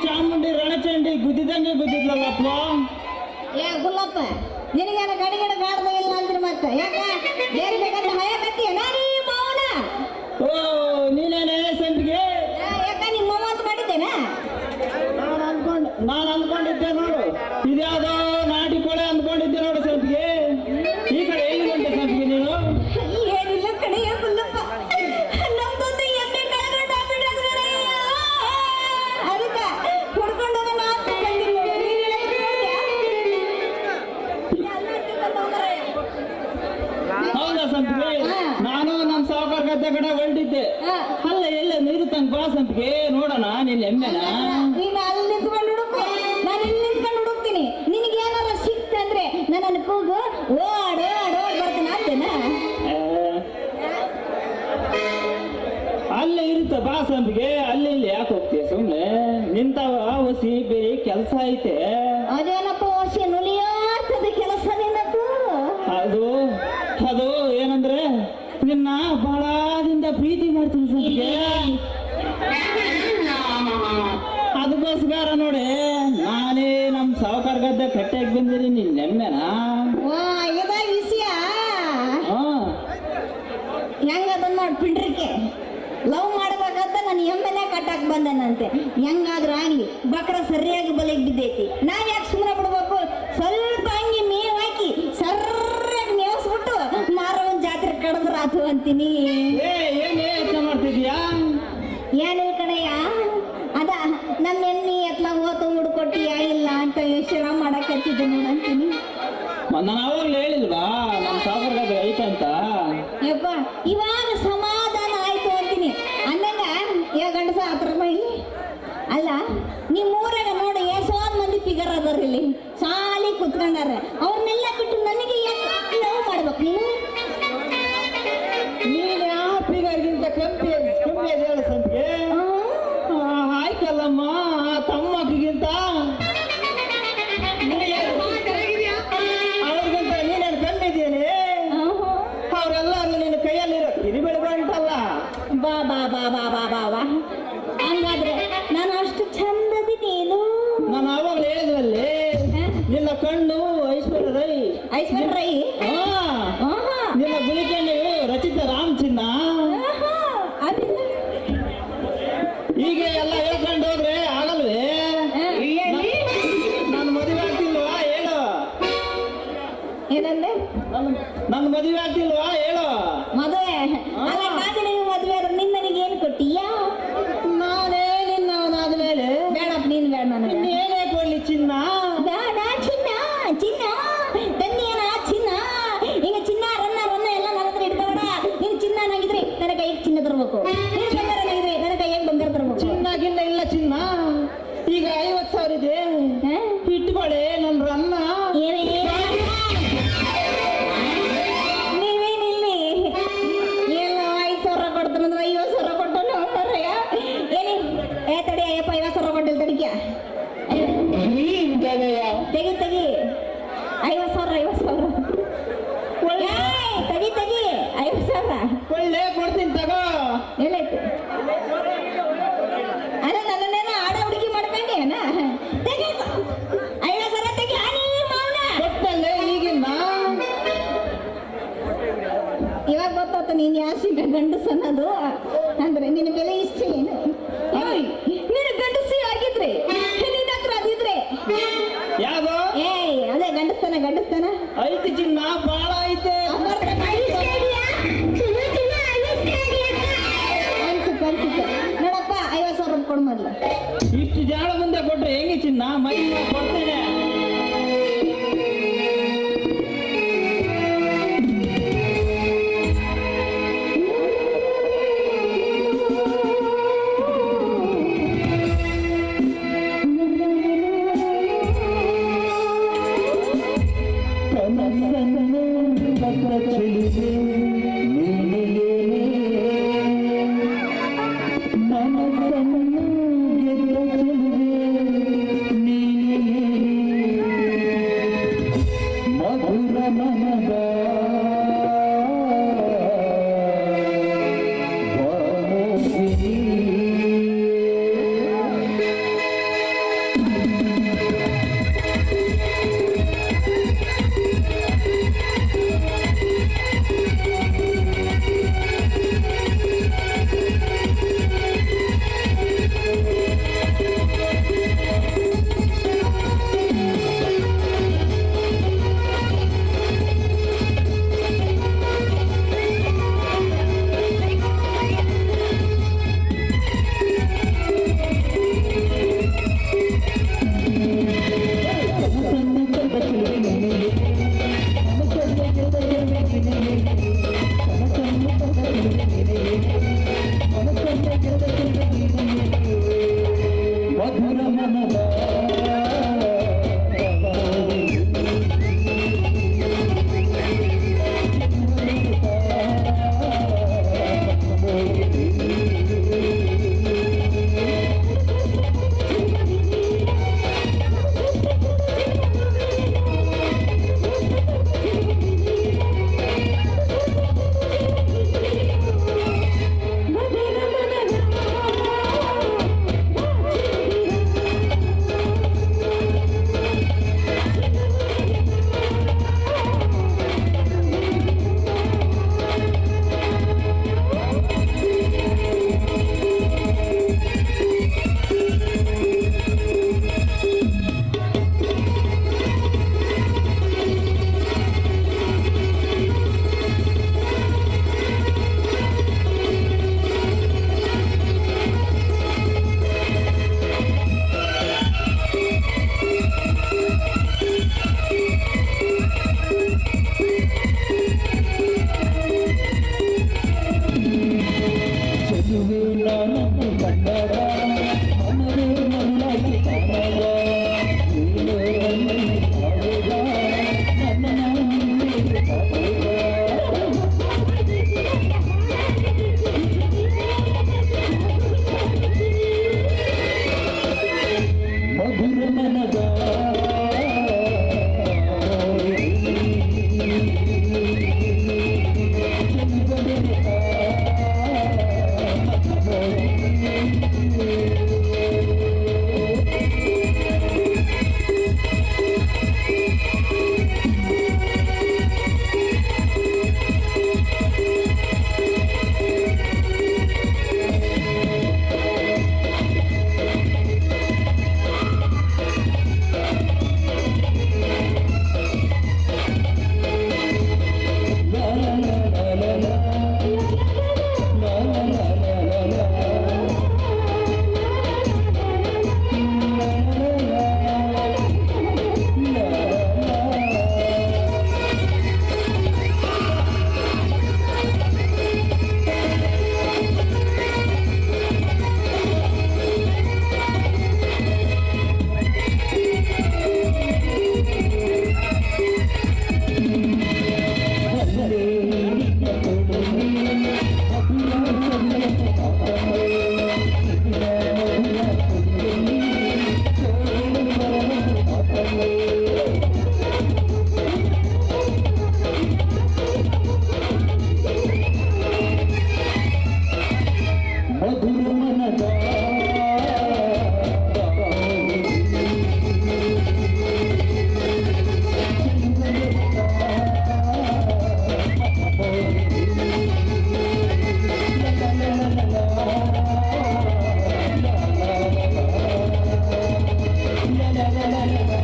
ಚಾಮುಂಡಿ ರಣಚಂಡಿ ಗುದ್ದಿದಂಗೆ ಗುದ್ದಿದ್ಲಲ್ಲಪ್ಪ. ಏ ಗುಲ್ಲಪ್ಪ, ನಿನಗೇನ ಗಡಿಗಡ ಗಾಡ್ದ ಇಲ್ಲ ಅಂದ್ರಿ ಮತ್ತೆ ಯಾಕ ಬೇರೆ ಬೇಕಂತ ಹಯಕತ್ತೀಯ ನಾನೀ ಮೌನ. ಓ ನೀನೇನೇ ಸಂಪಿಗೆ? ಯಾಕ ನಿಮ್ಮ ಮೌನ ಅಂತ ಮಾಡಿದ್ದೇನಾ? ನಾನು ಅಂದ್ಕೊಂಡಿದ್ದೆ ನೋಡು, ಇದ್ಯಾವುದೋ ನಾಟಿ ಕೊಳೆ ಅಂದ್ಕೊಂಡಿದ್ದೆ ನೋಡು ಸಂಪಿಗೆ. ಈ ಕಡೆ ಎಲ್ಲಿ ಬಂದೆ ಸಂಪಿಗೆ ನೀನು? ಏನಿಲ್ಲ ಕಡೆಯ ಗುಲ್ಲಪ್ಪ, ನಮ್ದೊಂದು ಎಮ್ಮೆ ಕಳ್ಕೊಂಡ ಅದಕ್ಕ ಹುಡ್ಕೊಂಡು ಹೌದಾ ಸಂಪಿಗೆ? ನಾನು ನಮ್ಮ ಸಾವುಕಾರ ಗದ್ದೆ ಕಡೆ ಹೊರಟಿದ್ದೆ. ಅಲ್ಲ ಎಲ್ಲ ನೀರು ತಂಗ ಬಾ ಸಂಪಿಗೆ, ನೋಡೋಣ ನಿನ್ನ ಎಮ್ಮೆನ. ನೀನು ಅಲ್ಲಿ ನಿಂತ್ಕೊಂಡು ಹುಡುಕು, ನಾನು ಇಲ್ಲಿ ನಿಂತ್ಕೊಂಡು ಹುಡುಕ್ತೀನಿ. ನಿನಗೆ ಏನಾರ ಸಿಕ್ತಂದ್ರೆ ನನ್ನ ಕೂಗು ಓಡ್ ಬರ್ತೀನಿ ಅಂತೇನ? ಅಲ್ಲೇ ಇರುತ್ತ ಬಾ ಸಂಪಿಗೆ, ಅಲ್ಲಿ ಇಲ್ಲಿ ಯಾಕೆ ಹೋಗ್ತೀಯ ಸುಮ್ಮನೆ? ನಿಂತಾವ ಹೊಸಿ ಬೇರೆ ಕೆಲಸ ಐತೆ. ಅದೇನಪ್ಪ ವರ್ಷ ನುಲಿಯಾತದ ಕೆಲಸ ನಿನ್ನದು? ಅದು ಏನಂದ್ರೆ ನಿನ್ನ ಬಹಳದಿಂದ ಪ್ರೀತಿ ಮಾಡ್ತೀನಿ ಸಂಪಿಗೆ. ಅದಕ್ಕೋಸ್ಕರ ನೋಡಿ ನಾನೇ ನಮ್ಮ ಸಾವುಕಾರ ಗದ್ದೆ ಕಟ್ಟೆಗೆ ಬಂದಿರಿ ನಿನ್ನ ನೆಮ್ಮೆನ. ಇದ ವಿಷಯ ಹೆಂಗದನ್ನ ಮಾಡಿ ಪಿಂಡ್ರಿಕೆ ಲವ್ ಮಾಡ್ಬೇಕಂತ ನಾನು ಎಮ್ಮೆನೆ ಕಟ್ಟಾಕ್ ಬಂದನಂತೆ. ಹೆಂಗಾದ್ರೂ ಆಗ್ಲಿ ಬಕ್ರ ಸರಿಯಾಗಿ ಬಲೆಗೆ ಬಿದ್ದೈತಿ. ನಾವ್ ಯಾಕೆ ಸುಮ್ಮನೆ ಬಿಡ್ಬೇಕು? ಸ್ವಲ್ಪ ಹಂಗೆ ಮೇವ್ ಹಾಕಿ ಸರ್ಯಾಗಿ ಮೇವ್ಸ್ಬಿಟ್ಟು ಮಾರೋ ಒಂದ್ ಜಾತ್ರೆ ಕಡದ್ರ ಆತು ಅಂತೀನಿ. ಏನ್ ಯೋಚನೆ ಮಾಡ್ತಿದ್ಯಾ? ಏನಿಲ್ಲ ಕಣಯ್ಯ, ಅದ ನಮ್ಮ ಎಮ್ಮಿ ಎತ್ಲ ಓತು ಹುಡ್ಕೊಟ್ಟಿಯ ಇಲ್ಲ ಅಂತ ಯೋಚನೆ ಮಾಡಕತ್ತಿದ್ದೆ ನೋಡಂತೀನಿ. ನಾನು ಅವಾಗಲೇ ಹೇಳಿಲ್ವಾ ನಮ್ಮ ಸಾವುಕಾರ ಗದ್ದೆ ಐತಂತ? ಯಪ್ಪ ಇವಾಗ ಸಮಾಧಾನ ಆಯ್ತು ಅಂತೀನಿ. ಅಂದಂಗ ಯಾವ ಗಂಡಸ ಹತ್ರ ಇಲ್ಲಿ ಅಲ್ಲ ನಿಮ್ಮ ಊರಾಗ ನೋಡಿ ಎಷ್ಟೊಂದು ಮಂದಿ ಫಿಗರ್ ಅದಾರ ಇಲ್ಲಿ ಸಾಲಿ ಕುತ್ಕೊಂಡಾರ. ಅವ್ರನ್ನೆಲ್ಲ ಬಿಟ್ಟು ನನಗೆ ಲವ್ ಮಾಡ್ಬೇಕು ನೀನು? ನೀನ್ ಯಾವ ಫಿಗರ್ಗಿಂತ ಕಮ್ಮಿ ಅದೇಳ ಸಂಪಿಗೆ? ಆಯ್ತಲ್ಲಮ್ಮ, ತಮ್ಮಗಿಂತ ಅವ್ರಿಗಿಂತ ನೀನೇನು ಕಮ್ಮಿ ಇದೆಯೇನೆ? ಅವರೆಲ್ಲರೂ ನಿನ್ನ ಕೈಯಲ್ಲಿರೋ ಕಿರಿಬೇಡ ಉಂಟಲ್ಲ. ಬಾ ಬಾ ಬಾ ಬಾ ಬಾ ಬಾ ಬಾ ಹಂಗಾದ್ರೆ ನಾನು ಅಷ್ಟು ಚಂದದಿನೇನು? ನಾನು ಆವಾಗಲೇ ಹೇಳಿದ್ರಲ್ಲಿ ನಿನ್ನ ಕಣ್ಣು ಐಶ್ವರ್ಯ ರೈ. ಐಶ್ವರ್ಯ ರೈ? ನಿನ್ನ ಗುಳಿಕಣ್ಣು ರಚಿತ ರಾಮ್ ಚಿನ್ನ. ಹೀಗೆ ಎಲ್ಲ ಹೇಳ್ಕೊಂಡು ಹೋದ್ರೆ ಆಗಲ್ವೇ? ನಾನು ಮದುವೆ ಆಗ್ತಿಲ್ವಾ ಹೇಳು? ಏನಂದ್ರೆ ನನ್ನ ಮದುವೆ ಆಗ್ತಿಲ್ವಾ ಹೇಳು? ಮದುವೆ ಅಲ್ಲ ಕಾದಿನ ಮದುವೆ ಆದ್ರೆ ನಿನ್ ನನಗೆ ಏನು ಕೊಟ್ಟಿಯಾ? ನಾನೇ ನಿನ್ನವನಾದ್ಮೇಲೆ ಬೇಡಪ್ಪ, ನೀನ್ ಬೇಡ ನನಗೆ. ಏನೇ ಕೊಡ್ಲಿ ಚಿನ್ನ? ಬೇಡ ಚಿನ್ನ ಚಿನ್ನ ತನ್ನಿಯನ ಚಿನ್ನ. ಈಗ ಚಿನ್ನ ರನ್ನ ಎಲ್ಲ ನನ್ನ ಹತ್ರ ಇಟ್ಕೋಬೇಡ. ನೀನು ಚಿನ್ನ ನಾಗಿದ್ರೆ ನನ್ನ ಕೈಗೆ ಚಿನ್ನ ತರ್ಬೇಕು, ನೀನು ಬಂಗಾರ ನಾಗಿದ್ರೆ ನನ್ನ ಕೈಗೆ ಬಂಗಾರ ತರ್ಬೇಕು. ಚಿನ್ನ ಗಿನ್ನ ಇಲ್ಲ ಚಿನ್ನ. ಈಗ 50,000 ಇದೆ, ಇಟ್ಕೊಳ್ಳಿ ನನ್ನ ರನ್ನ. ನೀವೇನಿಲ್ಲಿ ಎಲ್ಲ 5,000 ಕೊಡ್ತಾನಂದ್ರೆ 50,000 ಕೊಟ್ಟನು ಅಂತಾರಯ್ಯ. ಏನಿ ತಡಿ ಅಯ್ಯಪ್ಪ 50,000 ಕೊಟ್ಟಿಲ್ಲ ತಡಿಕ್ಯ. ತೆಗಿ ತೆಗಿ 50,000 ತೆಗಿ ತೆಗಿ 50,000 ಒಳ್ಳೆ ಕೊಡ್ತೀನಿ ತಗೋ. ಎಲ್ಲೈತೆ? ಅಲ್ಲ ನನ್ನೇನೋ ಆಡ ಹುಡುಗಿ ಮಾಡ್ಕೊಂಡೇನ? ತೆಗಿ 50,000 ತೆಗಿ. ಮೌನ ಕೊಟ್ಟಲ್ಲೇ ಈಗಿನ ಇವಾಗ ಗೊತ್ತಾತ ನೀನ್ ಯಾಸಿಗ ಗಂಡಸ ಅನ್ನೋದು. ಅಂದ್ರೆ ನಿನ್ನ ಬೆಲೆ ಇಷ್ಟ ಏನು? ನೀನು ಗಂಡಸಿ ಆಗಿದ್ರೆ ನಿನ್ನ ಹತ್ರ ಅದಿದ್ರೆ ಯಾವ್ದು? ಅದೇ ಗಂಡಸ್ತಾನ ಐತಿ ಚಿನ್ನ, ಬಾಳ ಐತೆ. ಅನ್ಸುತ್ತೆ ನೋಡಪ್ಪ 50,000 ಕೊಡು ಮೊದ್ಲು. ಇಷ್ಟು ಜಾಳ ಮುಂದೆ ಕೊಟ್ರೆ ಹೆಂಗೆ ಚಿನ್ನ? ಮೈ ಕೊಡ್ತೇನೆ. ಮನಸ್ಸನ್ನು ಗೆದ್ದ ಚೆಲುವೆ ನೀನೇ. ಮಧುರ ಮನದ la la la la